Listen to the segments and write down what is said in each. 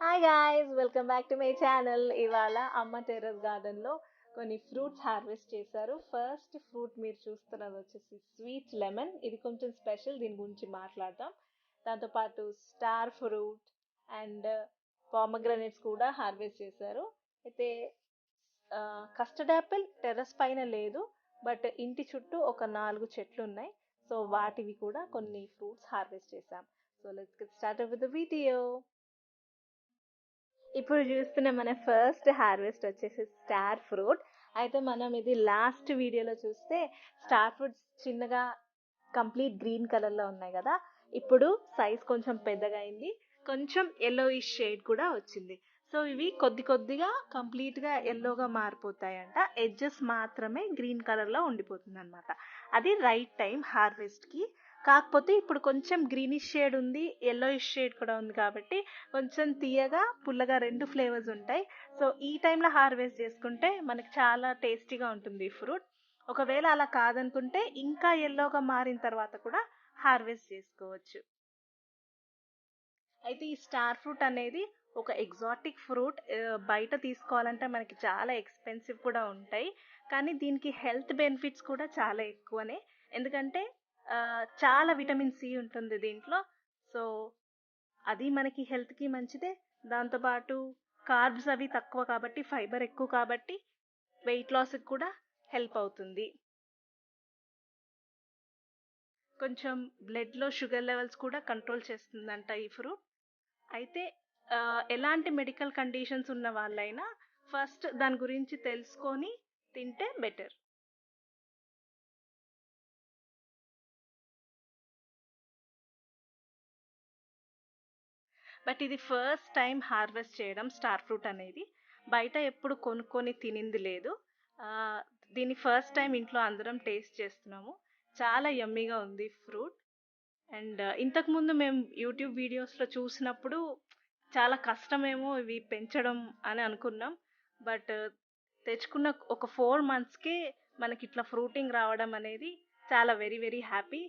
Hi guys, welcome back to my channel. ఇవాళ అమ్మ terrace గార్డెన్లో కొన్ని ఫ్రూట్స్ హార్వెస్ట్ చేశారు. ఫస్ట్ ఫ్రూట్ మీరు చూస్తున్నది వచ్చేసి స్వీట్ లెమన్. ఇది కొంచెం స్పెషల్, దీని గురించి మాట్లాడదాం. దాంతోపాటు స్టార్ ఫ్రూట్ అండ్ పామగ్రనేట్స్ కూడా హార్వెస్ట్ చేశారు. అయితే కస్టర్డ్ యాపిల్ టెర్రస్ పైన లేదు, బట్ ఇంటి చుట్టూ ఒక 4 చెట్లు ఉన్నాయి. సో వాటివి కూడా కొన్ని ఫ్రూట్స్ హార్వెస్ట్ చేశాం. So let's get started with the video. ఇప్పుడు చూస్తున్న మన ఫస్ట్ హార్వెస్ట్ వచ్చేసి స్టార్ ఫ్రూట్. అయితే మనం ఇది లాస్ట్ వీడియోలో చూస్తే స్టార్ ఫ్రూట్స్ చిన్నగా కంప్లీట్ గ్రీన్ కలర్ లో ఉన్నాయి కదా, ఇప్పుడు సైజ్ కొంచెం పెద్దగా అయింది, కొంచెం ఎల్లోయిష్ షేడ్ కూడా వచ్చింది. సో ఇవి కొద్ది కొద్దిగా కంప్లీట్ గా ఎల్లోగా మారిపోతాయంట, ఎడ్జెస్ మాత్రమే గ్రీన్ కలర్ లో ఉండిపోతుంది అనమాట. అది రైట్ టైం హార్వెస్ట్ కి. కాకపోతే ఇప్పుడు కొంచెం గ్రీనిష్ షేడ్ ఉంది, ఎల్లోయిష్ షేడ్ కూడా ఉంది కాబట్టి కొంచెం తీయగా పుల్లగా రెండు ఫ్లేవర్స్ ఉంటాయి. సో ఈ టైంలో హార్వెస్ట్ చేసుకుంటే మనకి చాలా టేస్టీగా ఉంటుంది ఈ ఫ్రూట్. ఒకవేళ అలా కాదనుకుంటే ఇంకా ఎల్లోగా మారిన తర్వాత కూడా హార్వెస్ట్ చేసుకోవచ్చు. అయితే ఈ స్టార్ ఫ్రూట్ అనేది ఒక ఎగ్జాటిక్ ఫ్రూట్. బయట తీసుకోవాలంటే మనకి చాలా ఎక్స్పెన్సివ్ కూడా ఉంటాయి, కానీ దీనికి హెల్త్ బెనిఫిట్స్ కూడా చాలా ఎక్కువనే. ఎందుకంటే చాలా విటమిన్ సి ఉంటుంది దీంట్లో. సో అది మనకి హెల్త్కి మంచిదే. దాంతోపాటు కార్బ్స్ అవి తక్కువ కాబట్టి, ఫైబర్ ఎక్కువ కాబట్టి వెయిట్ లాస్కి కూడా హెల్ప్ అవుతుంది. కొంచెం బ్లడ్లో షుగర్ లెవెల్స్ కూడా కంట్రోల్ చేస్తుందంట ఈ ఫ్రూట్. అయితే ఎలాంటి మెడికల్ కండిషన్స్ ఉన్న వాళ్ళైనా ఫస్ట్ దాని గురించి తెలుసుకొని తింటే బెటర్. బట్ ఇది ఫస్ట్ టైం హార్వెస్ట్ చేయడం స్టార్ ఫ్రూట్ అనేది. బయట ఎప్పుడు కొనుక్కొని తినింది లేదు. ఆ, దీన్ని ఫస్ట్ టైం ఇంట్లో అందరం టేస్ట్ చేస్తున్నాము. చాలా యమ్మీగా ఉంది ఫ్రూట్. అండ్ ఇంతకుముందు మేము యూట్యూబ్ వీడియోస్లో చూసినప్పుడు చాలా కష్టమేమో ఇవి పెంచడం అని అనుకున్నాం. బట్ తెచ్చుకున్న ఒక 4 మంత్స్కే మనకి ఇట్లా ఫ్రూటింగ్ రావడం అనేది చాలా very very happy.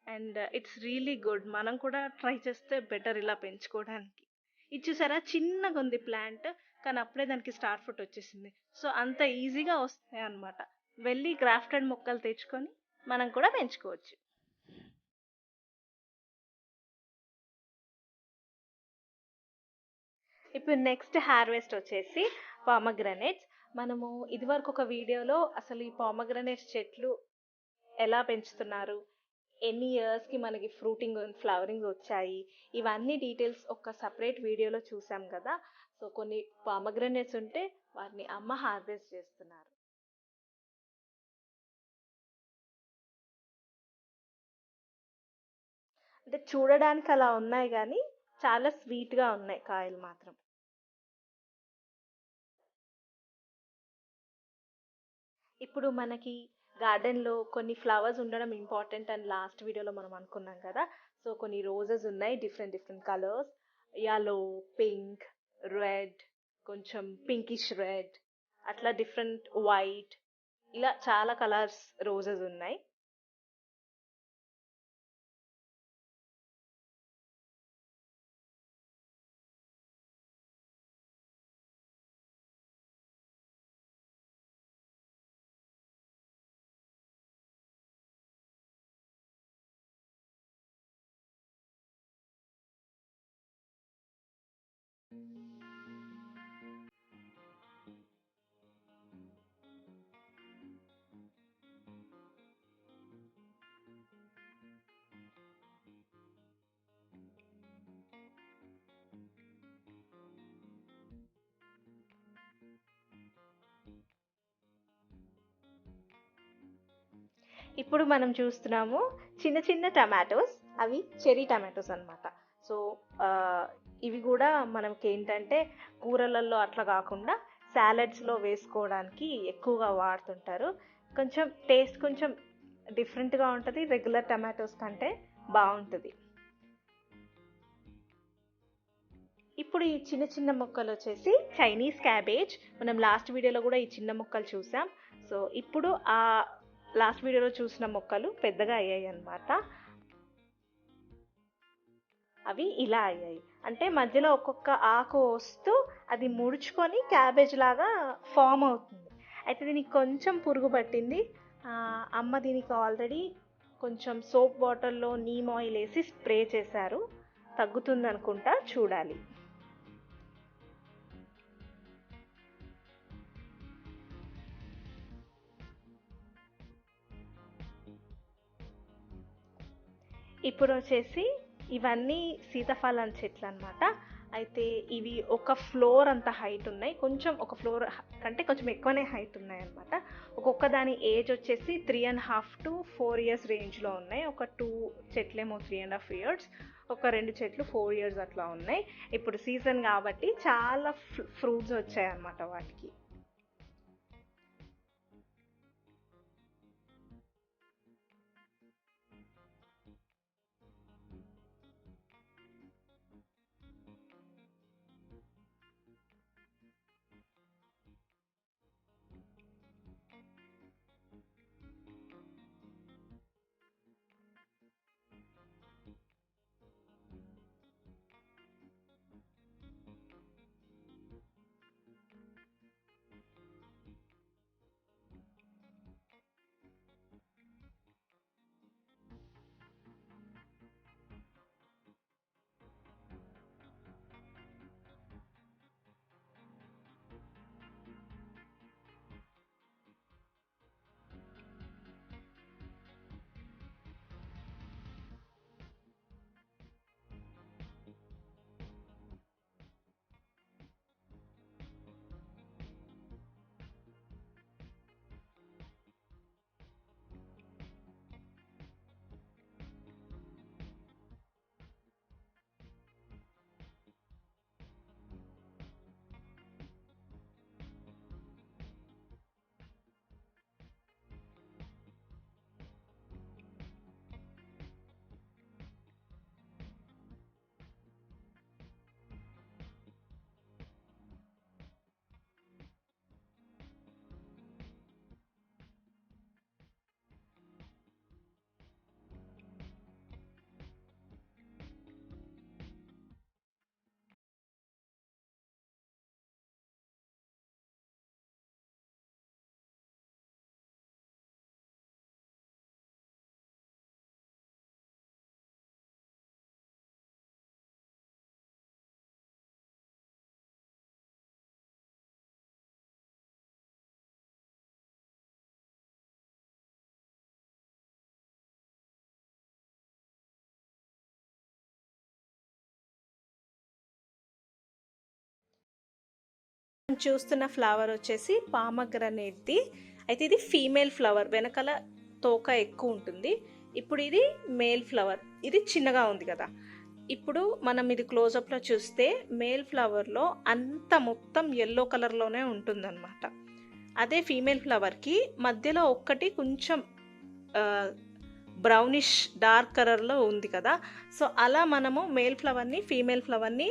And it's really good. మనం కూడా ట్రై చేస్తే బెటర్ ఇలా పెంచుకోవడానికి. ఇది చూసారా, చిన్నగా ఉంది ప్లాంట్, కానీ అప్పుడే దానికి స్టార్ ఫ్రూట్ వచ్చేసింది. సో అంత ఈజీగా వస్తాయి అన్నమాట. వెళ్ళి గ్రాఫ్టెడ్ మొక్కలు తెచ్చుకొని మనం కూడా పెంచుకోవచ్చు. ఇప్పుడు నెక్స్ట్ హార్వెస్ట్ వచ్చేసి పామగ్రనేట్స్. మనము ఇదివరకు ఒక వీడియోలో అసలు ఈ పామగ్రనేట్స్ చెట్లు ఎలా పెంచుతున్నారు, ఎన్ని ఇయర్స్కి మనకి ఫ్రూటింగ్ ఫ్లవరింగ్ వచ్చాయి, ఇవన్నీ డీటెయిల్స్ ఒక సపరేట్ వీడియోలో చూసాం కదా. సో కొన్ని పామగ్రనేట్స్ ఉంటే వాటిని అమ్మ హార్వెస్ట్ చేస్తున్నారు. అంటే చూడడానికి అలా ఉన్నాయి కానీ చాలా స్వీట్గా ఉన్నాయి కాయలు మాత్రం. ఇప్పుడు మనకి గార్డెన్లో కొన్ని ఫ్లవర్స్ ఉండడం ఇంపార్టెంట్ అని లాస్ట్ వీడియోలో మనం అనుకున్నాం కదా. సో కొన్ని రోజెస్ ఉన్నాయి, different different colours, yellow, pink, red, కొంచెం పింకిష్ రెడ్, అట్లా డిఫరెంట్ వైట్, ఇలా చాలా కలర్స్ రోజెస్ ఉన్నాయి. ఇప్పుడు మనం చూస్తున్నాము చిన్న చిన్న టమాటోస్, అవి చెరీ టమాటోస్ అన్నమాట. సో ఇవి కూడా మనకి ఏంటంటే కూరలలో అట్లా కాకుండా సాలడ్స్లో వేసుకోవడానికి ఎక్కువగా వాడుతుంటారు. కొంచెం టేస్ట్ కొంచెం డిఫరెంట్గా ఉంటుంది, రెగ్యులర్ టమాటోస్ కంటే బాగుంటుంది. ఇప్పుడు ఈ చిన్న చిన్న మొక్కలు వచ్చేసి చైనీస్ క్యాబేజ్. మనం లాస్ట్ వీడియోలో కూడా ఈ చిన్న మొక్కలు చూసాం. సో ఇప్పుడు ఆ లాస్ట్ వీడియోలో చూసిన మొక్కలు పెద్దగా అయ్యాయి అన్నమాట. అవి ఇలా అయ్యాయి. అంటే మధ్యలో ఒక్కొక్క ఆకు వస్తూ అది ముడుచుకొని క్యాబేజ్ లాగా ఫామ్ అవుతుంది. అయితే దీనికి కొంచెం పురుగు పట్టింది. అమ్మ దీనికి ఆల్రెడీ కొంచెం సోప్ వాటర్లో నీమ్ ఆయిల్ వేసి స్ప్రే చేశారు. తగ్గుతుంది అనుకుంటా, చూడాలి. ఇప్పుడు వచ్చేసి ఇవన్నీ సీతాఫలం చెట్లు అనమాట. అయితే ఇవి ఒక ఫ్లోర్ అంత హైట్ ఉన్నాయి. కొంచెం ఒక ఫ్లోర్ కంటే కొంచెం ఎక్కువనే హైట్ ఉన్నాయి అనమాట. ఒక్కొక్క దాని ఏజ్ వచ్చేసి 3.5 to 4 years రేంజ్లో ఉన్నాయి. ఒక 2 చెట్లేమో 3.5 years, ఒక 2 చెట్లు 4 years అట్లా ఉన్నాయి. ఇప్పుడు సీజన్ కాబట్టి చాలా ఫ్రూట్స్ వచ్చాయి అన్నమాట వాటికి. చూస్తున్న ఫ్లవర్ వచ్చేసి పామగ్రనేట్ది. అయితే ఇది ఫీమేల్ ఫ్లవర్, వెనకాల తోక ఎక్కువ ఉంటుంది. ఇప్పుడు ఇది మేల్ ఫ్లవర్, ఇది చిన్నగా ఉంది కదా. ఇప్పుడు మనం ఇది క్లోజప్లో చూస్తే మేల్ ఫ్లవర్లో అంత మొత్తం ఎల్లో కలర్లోనే ఉంటుందన్నమాట. అదే ఫీమేల్ ఫ్లవర్కి మధ్యలో ఒక్కటి కొంచెం బ్రౌనిష్ డార్క్ కలర్లో ఉంది కదా. సో అలా మనము మేల్ ఫ్లవర్ని ఫీమేల్ ఫ్లవర్ని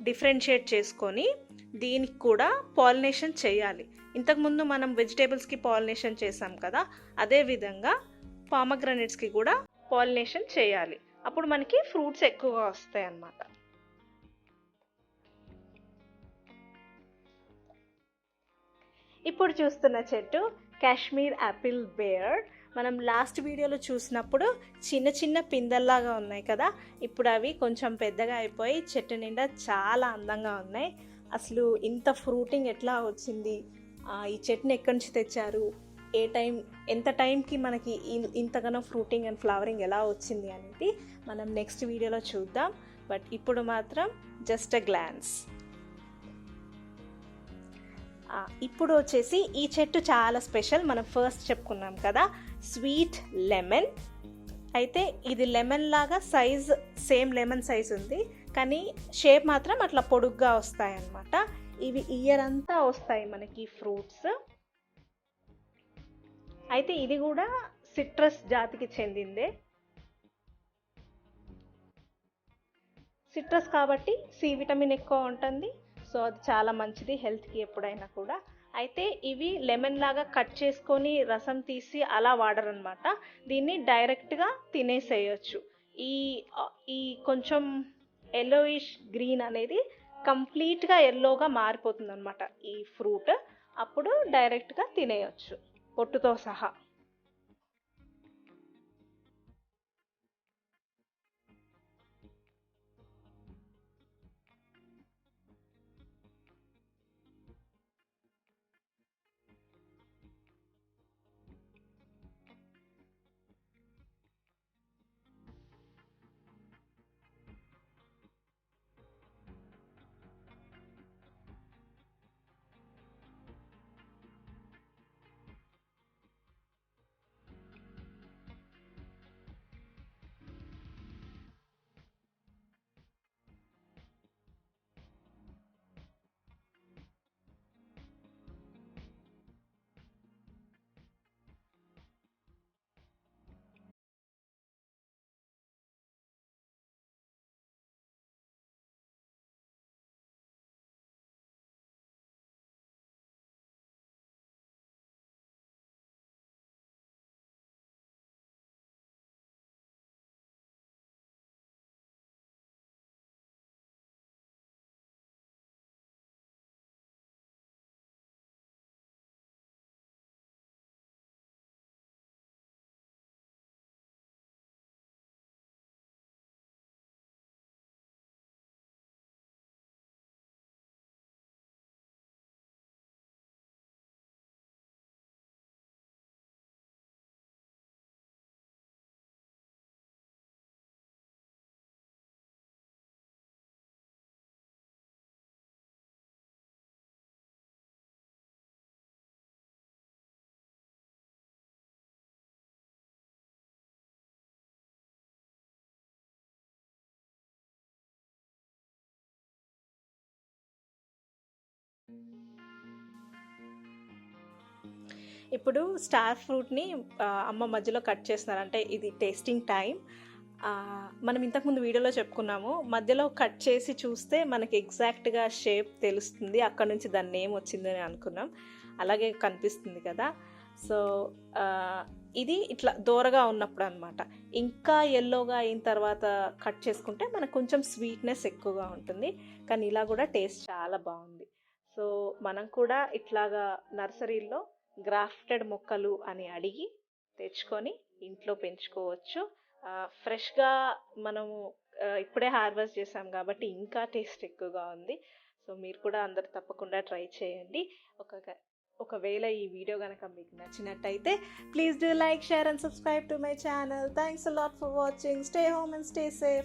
డిఫరెన్షియేట్ చేసుకొని దీనికి కూడా పాలినేషన్ చేయాలి. ఇంతకుముందు మనం వెజిటేబుల్స్కి పాలినేషన్ చేసాం కదా, అదేవిధంగా పామగ్రనేట్స్కి కూడా పాలినేషన్ చేయాలి. అప్పుడు మనకి ఫ్రూట్స్ ఎక్కువగా వస్తాయి అన్నమాట. ఇప్పుడు చూస్తున్న చెట్టు కాశ్మీర్ యాపిల్ బేర్. మనం లాస్ట్ వీడియోలో చూసినప్పుడు చిన్న చిన్న పిందెల్లాగా ఉన్నాయి కదా, ఇప్పుడు అవి కొంచెం పెద్దగా అయిపోయి చెట్టు నిండా చాలా అందంగా ఉన్నాయి. అసలు ఇంత ఫ్రూటింగ్ ఎట్లా వచ్చింది, ఈ చెట్టుని ఎక్కడి నుంచి తెచ్చారు, ఎంత టైంకి మనకి ఇంతగానో ఫ్రూటింగ్ అండ్ ఫ్లవరింగ్ ఎలా వచ్చింది అనేది మనం నెక్స్ట్ వీడియోలో చూద్దాం. బట్ ఇప్పుడు మాత్రం జస్ట్ అ గ్లాన్స్. ఇప్పుడు వచ్చేసి ఈ చెట్టు చాలా స్పెషల్. మనం ఫస్ట్ చెప్పుకున్నాం కదా, స్వీట్ లెమన్. అయితే ఇది లెమన్ లాగా సైజ్ సేమ్ లెమన్ సైజ్ ఉంది, కానీ షేప్ మాత్రం అట్లా పొడుగ్గా వస్తాయి అన్నమాట. ఇవి ఇయర్ అంతా వస్తాయి మనకి ఫ్రూట్స్. అయితే ఇది కూడా సిట్రస్ జాతికి చెందిందే. సిట్రస్ కాబట్టి సి విటమిన్ ఎక్కువ ఉంటుంది. సో అది చాలా మంచిది హెల్త్కి ఎప్పుడైనా కూడా. అయితే ఇవి లెమన్ లాగా కట్ చేసుకొని రసం తీసి అలా వాడరనమాట. దీన్ని డైరెక్ట్గా తినేసేయచ్చు. ఈ కొంచెం ఎల్లోయిష్ గ్రీన్ అనేది కంప్లీట్గా ఎల్లోగా మారిపోతుంది అనమాట ఈ ఫ్రూట్. అప్పుడు డైరెక్ట్గా తినేయచ్చు పొట్టుతో సహా. ఇప్పుడు స్టార్ ఫ్రూట్ని అమ్మ మధ్యలో కట్ చేస్తున్నారు, అంటే ఇది టేస్టింగ్ టైం. మనం ఇంతకుముందు వీడియోలో చెప్పుకున్నాము, మధ్యలో కట్ చేసి చూస్తే మనకి ఎగ్జాక్ట్గా షేప్ తెలుస్తుంది, అక్కడ నుంచి దాని నేమ్ వచ్చిందని అనుకున్నాం. అలాగే కనిపిస్తుంది కదా. సో ఇది ఇట్లా దూరగా ఉన్నప్పుడు అనమాట. ఇంకా ఎల్లోగా అయిన తర్వాత కట్ చేసుకుంటే మనకు కొంచెం స్వీట్నెస్ ఎక్కువగా ఉంటుంది, కానీ ఇలా కూడా టేస్ట్ చాలా బాగుంది. సో మనం కూడా ఇట్లాగా నర్సరీలో గ్రాఫ్టెడ్ మొక్కలు అని అడిగి తెచ్చుకొని ఇంట్లో పెంచుకోవచ్చు. ఫ్రెష్గా మనము ఇప్పుడే హార్వెస్ట్ చేసాం కాబట్టి ఇంకా టేస్ట్ ఎక్కువగా ఉంది. సో మీరు కూడా అందరు తప్పకుండా ట్రై చేయండి. ఒకవేళ ఈ వీడియో కనుక మీకు నచ్చినట్టయితే please do like, share and subscribe to my channel. Thanks a lot for watching. Stay home and stay safe.